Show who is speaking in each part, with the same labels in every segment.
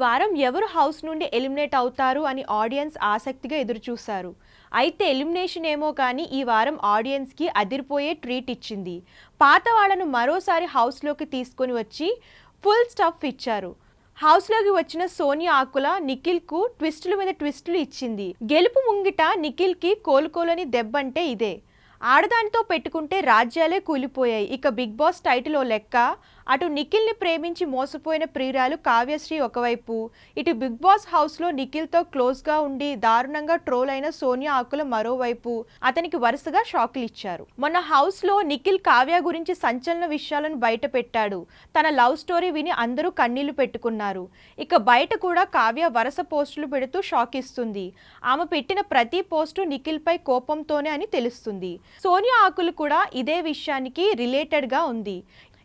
Speaker 1: వారం ఎవరు హౌస్ నుండి ఎలిమినేట్ అవుతారు అని ఆడియన్స్ ఆసక్తిగా ఎదురుచూశారు. అయితే ఎలిమినేషన్ ఏమో కానీ ఈ వారం ఆడియన్స్కి అదిరిపోయే ట్రీట్ ఇచ్చింది. పాత వాళ్ళను మరోసారి హౌస్లోకి తీసుకొని వచ్చి ఫుల్ స్టఫ్ ఇచ్చారు. హౌస్లోకి వచ్చిన సోనియా ఆకుల నిఖిల్కు ట్విస్టుల మీద ట్విస్టులు ఇచ్చింది. గెలుపు ముంగిట నిఖిల్కి కోలుకోలేని దెబ్బంటే ఇదే. ఆడదానితో పెట్టుకుంటే రాజ్యాలే కూలిపోయాయి. ఇక బిగ్ బాస్ టైటిల్ ఓ లెక్క. అటు నిఖిల్ని ప్రేమించి మోసపోయిన ప్రియురాలు కావ్యశ్రీ ఒకవైపు, ఇటు బిగ్ బాస్ హౌస్లో నిఖిల్తో క్లోజ్గా ఉండి దారుణంగా ట్రోల్ అయిన సోనియా ఆకుల మరోవైపు అతనికి వరుసగా షాకులు ఇచ్చారు. మొన్న హౌస్లో నిఖిల్ కావ్య గురించి సంచలన విషయాలను బయట పెట్టాడు. తన లవ్ స్టోరీ విని అందరూ కన్నీళ్లు పెట్టుకున్నారు. ఇక బయట కూడా కావ్య వరుస పోస్టులు పెడుతూ షాక్ ఇస్తుంది. ఆమె పెట్టిన ప్రతి పోస్టు నిఖిల్పై కోపంతోనే అని తెలుస్తుంది. సోనియా ఆకులు కూడా ఇదే విషయానికి రిలేటెడ్గా ఉంది.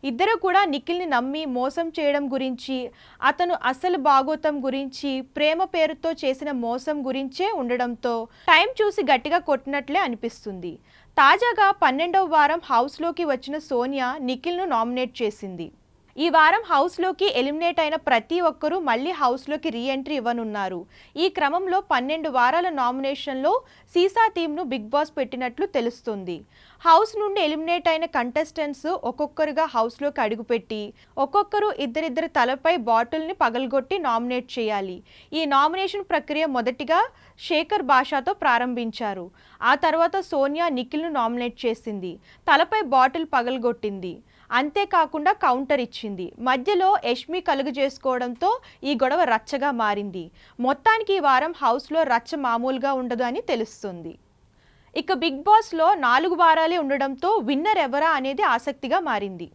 Speaker 1: ఇద్దరు కూడా నిఖిల్ని నమ్మి మోసం చేయడం గురించి, అతను అసలు భాగోతం గురించి, ప్రేమ పేరుతో చేసిన మోసం గురించే ఉండడంతో టైం చూసి గట్టిగా కొట్టినట్లే అనిపిస్తుంది. తాజాగా 12వ వారం హౌస్లోకి వచ్చిన సోనియా నిఖిల్ను నామినేట్ చేసింది. ఈ వారం హౌస్లోకి ఎలిమినేట్ అయిన ప్రతి ఒక్కరూ మళ్ళీ హౌస్లోకి రీఎంట్రీ ఇవ్వనున్నారు. ఈ క్రమంలో 12 వారాల నామినేషన్లో సీసా టీమ్ను బిగ్ బాస్ పెట్టినట్లు తెలుస్తుంది. హౌస్ నుండి ఎలిమినేట్ అయిన కంటెస్టెంట్స్ ఒక్కొక్కరుగా హౌస్లోకి అడుగుపెట్టి ఒక్కొక్కరు ఇద్దరిద్దరి తలపై బాటిల్ని పగలగొట్టి నామినేట్ చేయాలి. ఈ నామినేషన్ ప్రక్రియ మొదటిగా శేఖర్ భాషతో ప్రారంభించారు. ఆ తర్వాత సోనియా నిఖిల్ను నామినేట్ చేసింది. తలపై బాటిల్ పగలగొట్టింది. అంతేకాకుండా కౌంటర్ ఇచ్చింది. మధ్యలో యష్మి కలుగు చేసుకోవడంతో ఈ గొడవ రచ్చగా మారింది. మొత్తానికి ఈ వారం హౌస్లో రచ్చ మామూలుగా ఉండదు అని తెలుస్తుంది. ఇక బిగ్ బాస్లో 4 వారాలే ఉండడంతో విన్నర్ ఎవరా అనేది ఆసక్తిగా మారింది.